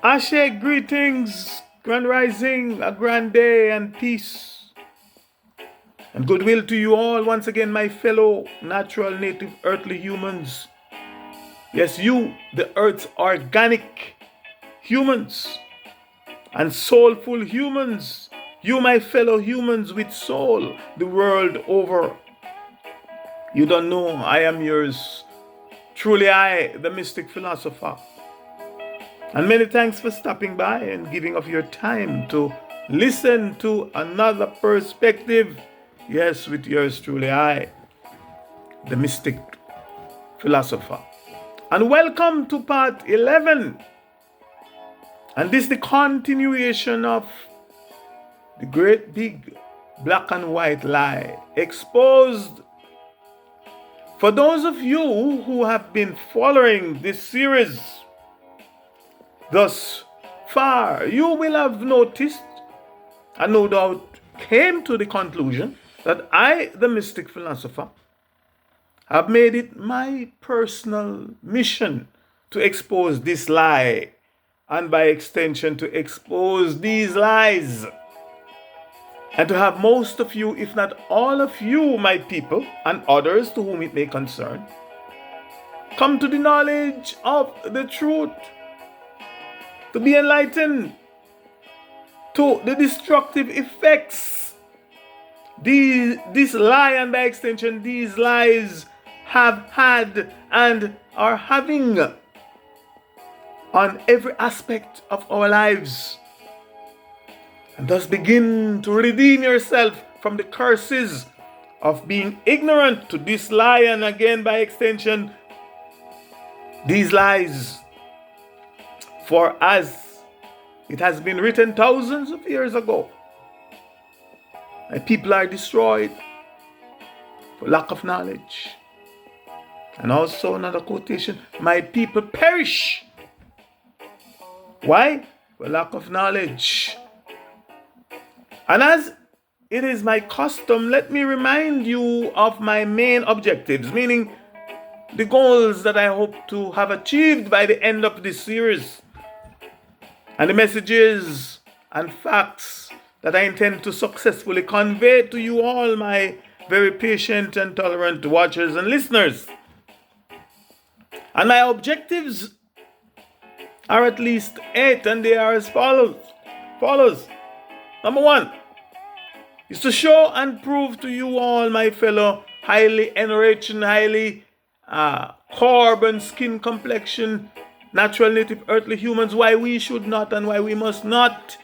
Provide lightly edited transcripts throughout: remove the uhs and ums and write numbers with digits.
Ashe, greetings, grand rising, a grand day, and peace and goodwill to you all once again, my fellow natural, native, earthly humans. Yes, you, the earth's organic humans and soulful humans. You, my fellow humans with soul, the world over. You don't know, I am yours. Truly, I, the mystic philosopher. And many thanks for stopping by and giving of your time to listen to another perspective. Yes, with yours truly, I, the mystic philosopher. And welcome to part 11. And this is the continuation of the great big black and white lie exposed. For those of you who have been following this series thus far, you will have noticed and no doubt came to the conclusion that I, the mystic philosopher, have made it my personal mission to expose this lie and by extension to expose these lies and to have most of you, if not all of you, my people, and others to whom it may concern, come to the knowledge of the truth, to be enlightened to the destructive effects this lie and by extension these lies have had and are having on every aspect of our lives. And thus begin to redeem yourself from the curses of being ignorant to this lie and again by extension these lies. For as it has been written thousands of years ago, my people are destroyed for lack of knowledge. And also another quotation, my people perish. Why? For lack of knowledge. And as it is my custom, let me remind you of my main objectives, meaning the goals that I hope to have achieved by the end of this series, and the messages and facts that I intend to successfully convey to you all, my very patient and tolerant watchers and listeners. And my objectives are at least 8, and they are as follows. Number 1 is to show and prove to you all, my fellow highly enriched and highly carbon skin complexion, natural native earthly humans, why we should not and why we must not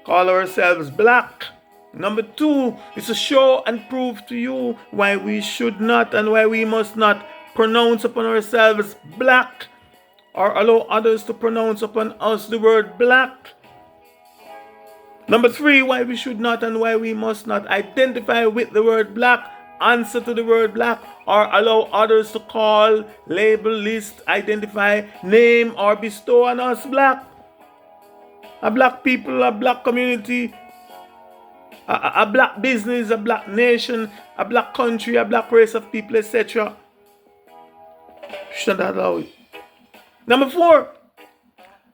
call ourselves black. Number 2 is to show and prove to you why we should not and why we must not pronounce upon ourselves black or allow others to pronounce upon us the word black. Number 3, why we should not and why we must not identify with the word black, answer to the word black, or allow others to call, label, list, identify, name, or bestow on us black. A black people, a black community, a black business, a black nation, a black country, a black race of people, etc. Should not allow it. Number 4,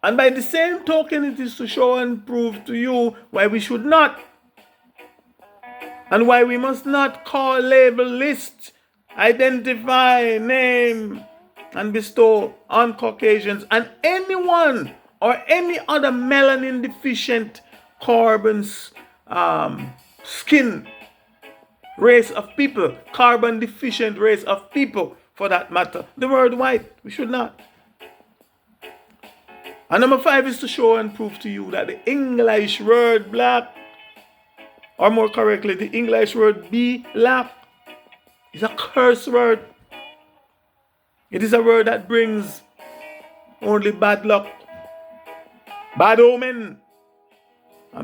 and by the same token, it is to show and prove to you why we should not and why we must not call, label, list, identify, name, and bestow on Caucasians and anyone or any other melanin deficient carbon skin race of people, carbon deficient race of people for that matter. The word white, we should not. And number 5 is to show and prove to you that the English word black, or more correctly, the English word be black, is a curse word. It is a word that brings only bad luck, bad omen,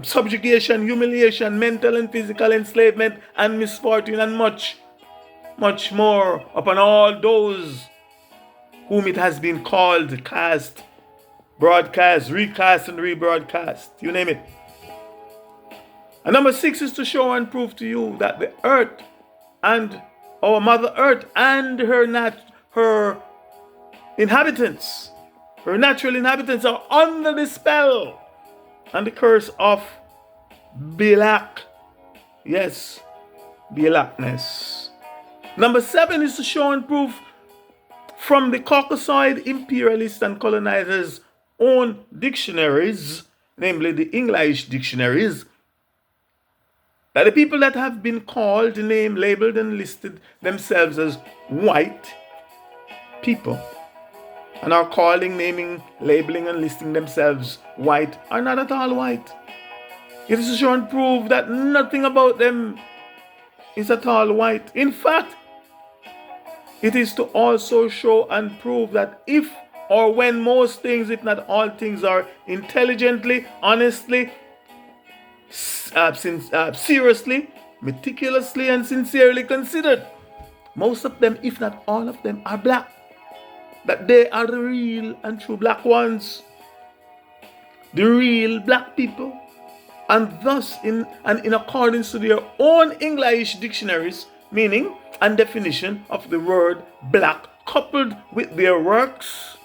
subjugation, humiliation, mental and physical enslavement, and misfortune, and much, much more upon all those whom it has been called, cast, broadcast, recast, and rebroadcast. You name it. And number 6 is to show and prove to you that the earth and our Mother Earth and her inhabitants Her natural inhabitants are under the spell and the curse of Black. Yes, Blackness. Number 7 is to show and prove from the Caucasoid imperialists and colonizers' own dictionaries, namely the English dictionaries, that the people that have been called, named, labeled, and listed themselves as white people and are calling, naming, labeling, and listing themselves white are not at all white. It is to show and prove that nothing about them is at all white. In fact, it is to also show and prove that if or when most things, if not all things, are intelligently, honestly, seriously, meticulously, and sincerely considered, most of them, if not all of them, are black. That they are the real and true black ones, the real black people. And thus, in accordance to their own English dictionaries, meaning and definition of the word black, coupled with their works,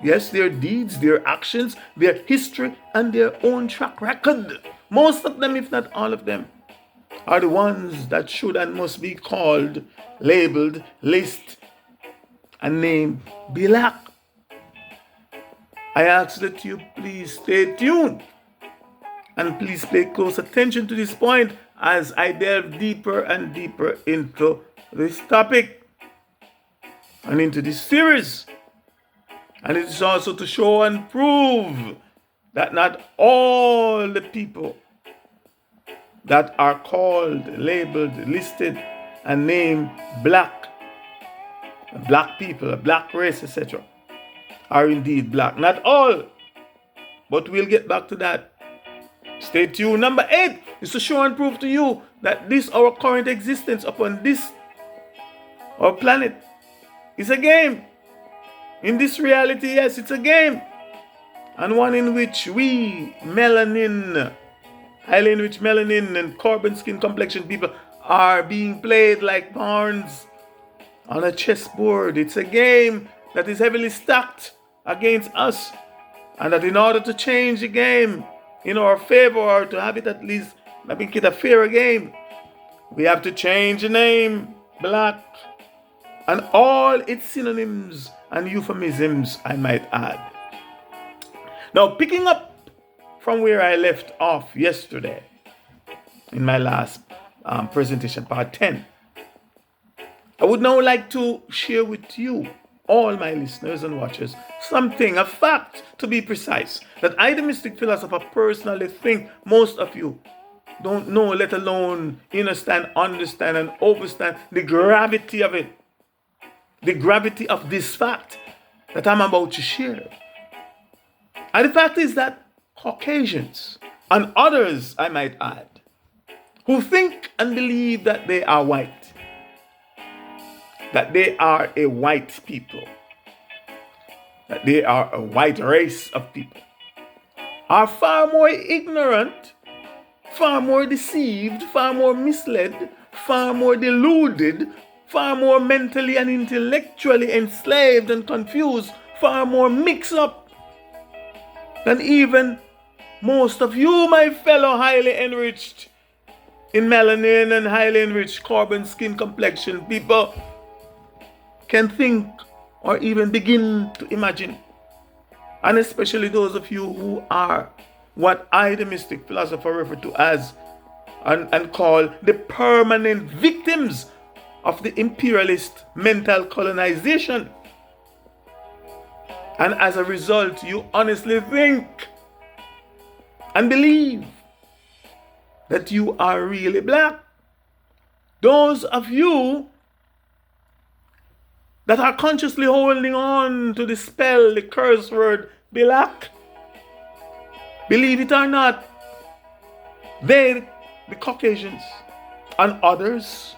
yes, their deeds, their actions, their history, and their own track record, most of them, if not all of them, are the ones that should and must be called, labeled, listed, and named black. I ask that you please stay tuned and please pay close attention to this point as I delve deeper and deeper into this topic and into this series. And it is also to show and prove that not all the people that are called, labeled, listed, and named black people, a black race, etc., are indeed black. Not all, but we'll get back to that. Stay tuned. Number 8 is to show and prove to you that this, our current existence upon this, our planet, is a game. In this reality, yes, it's a game. And one in which we, melanin, highly enriched melanin and carbon skin complexion people, are being played like pawns on a chessboard. It's a game that is heavily stacked against us. And that in order to change the game in our favor, or to have it at least make it a fairer game, we have to change the name, black, and all its synonyms and euphemisms, I might add. Now, picking up from where I left off yesterday in my last presentation, part 10, I would now like to share with you, all my listeners and watchers, something, a fact to be precise, that I, the mystic philosopher, personally think most of you don't know, let alone understand, and overstand the gravity of it. The gravity of this fact that I'm about to share. And the fact is that Caucasians, and others I might add, who think and believe that they are white, that they are a white people, that they are a white race of people, are far more ignorant, far more deceived, far more misled, far more deluded, far more mentally and intellectually enslaved and confused, far more mixed up than even most of you, my fellow highly enriched in melanin and highly enriched carbon skin complexion people can think or even begin to imagine. And especially those of you who are what I, the mystic philosopher, refer to as and call the permanent victims of the imperialist mental colonization. And as a result, you honestly think and believe that you are really black. Those of you that are consciously holding on to the spell, the curse word, black, believe it or not, they, the Caucasians, and others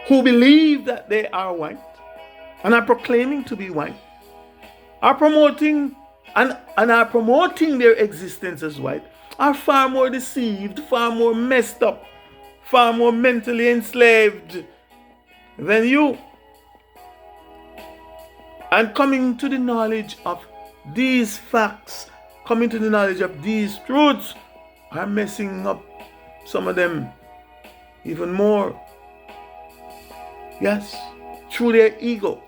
who believe that they are white and are proclaiming to be white, are promoting and are promoting their existence as white, are far more deceived, far more messed up, far more mentally enslaved than you. And coming to the knowledge of these facts, coming to the knowledge of these truths, are messing up some of them even more. Yes, through their ego,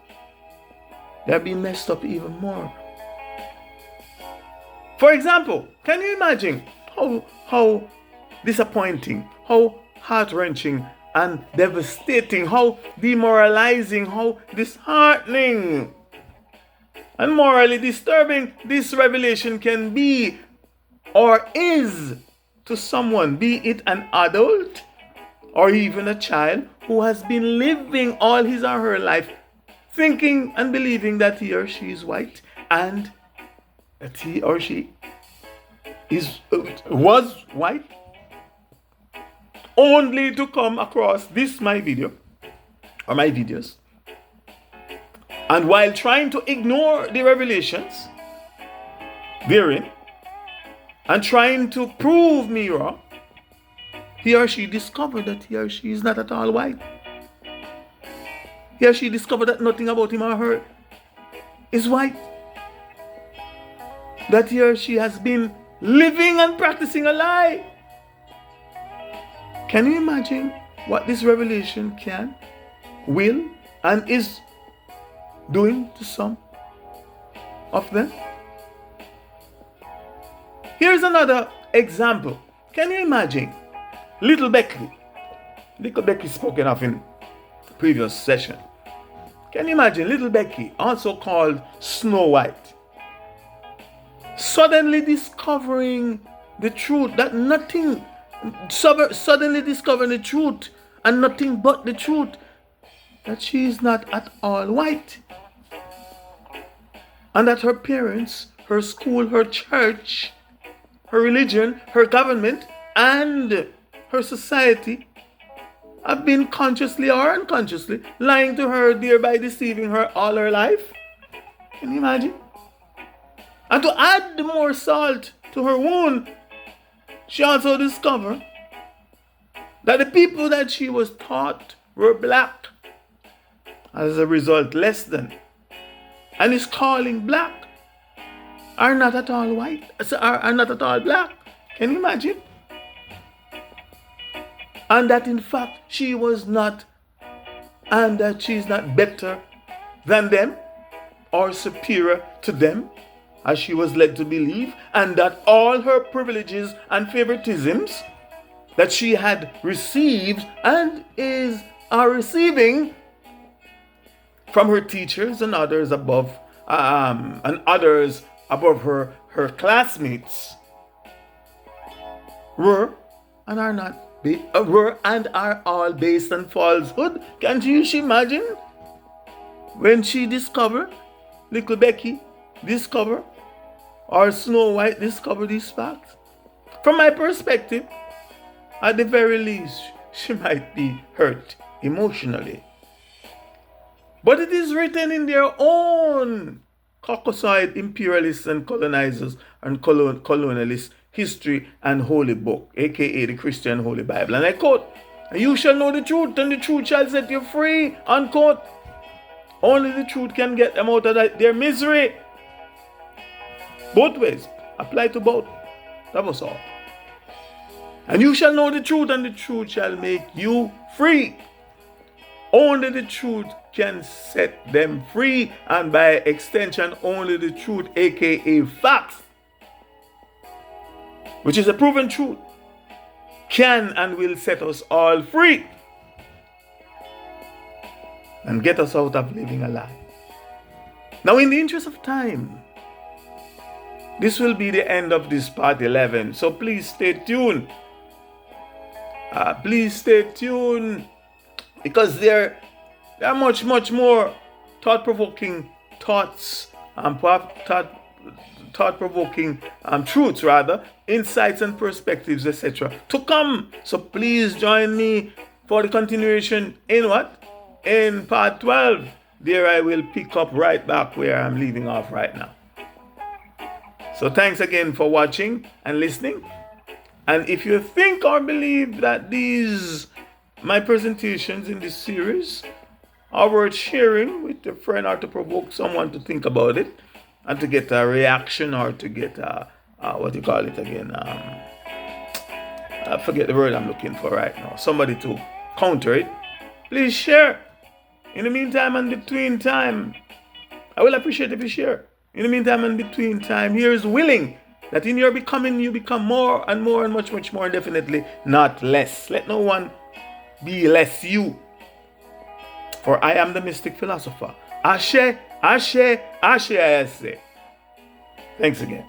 they're being messed up even more. For example, can you imagine how disappointing, how heart-wrenching and devastating, how demoralizing, how disheartening and morally disturbing this revelation can be or is to someone, be it an adult or even a child who has been living all his or her life thinking and believing that he or she is white and that he or she was white, only to come across my video or my videos, and while trying to ignore the revelations therein and trying to prove me wrong, he or she discovered that he or she is not at all white. He or she discovered that nothing about him or her is white. That he or she has been living and practicing a lie. Can you imagine what this revelation can, will, and is doing to some of them? Here's another example. Can you imagine little Becky? Little Becky spoken of in previous session. Can you imagine little Becky, also called Snow White, suddenly discovering the truth that nothing, suddenly discovering the truth and nothing but the truth, that she is not at all white, and that her parents, her school, her church, her religion, her government, and her society have been consciously or unconsciously lying to her, thereby deceiving her all her life? Can you imagine? And to add more salt to her wound, she also discovered that the people that she was taught were black, as a result less than, and is calling black, are not at all white, are not at all black. Can you imagine? And that in fact she was not, and that she is not better than them or superior to them, as she was led to believe, and that all her privileges and favoritisms that she had received and are receiving from her teachers and others above her classmates were and are all based on falsehood. Can't you imagine when she discovered, little Becky discovered, or Snow White discovered these facts? From my perspective, at the very least, she might be hurt emotionally. But it is written in their own Caucasoid imperialists and colonizers and colonialists history and holy book, aka the Christian Holy Bible. And I quote, "You shall know the truth, and the truth shall set you free," unquote. Only the truth can get them out of their misery. Both ways. Apply to both. That was all. "And you shall know the truth, and the truth shall make you free." Only the truth can set them free, and by extension, only the truth, aka facts, which is a proven truth, can and will set us all free and get us out of living a lie. Now, in the interest of time, this will be the end of this part 11, so please stay tuned. Please stay tuned, because there are much more thought-provoking thoughts, thought-provoking truths, rather, insights and perspectives, etc. to come. So please join me for the continuation in what? In part 12. There I will pick up right back where I'm leaving off right now. So thanks again for watching and listening. And if you think or believe that my presentations in this series or worth sharing with a friend, or to provoke someone to think about it and to get a reaction, or to get what you call it again, I forget the word I'm looking for right now, somebody to counter it, please share. In the meantime and between time, I will appreciate if you share. In the meantime and between time, here's willing that in your becoming you become more and more and much, much more, definitely not less. Let no one be less you. For I am the mystic philosopher. Ashe, Ashe, Ashe, I say. Thanks again.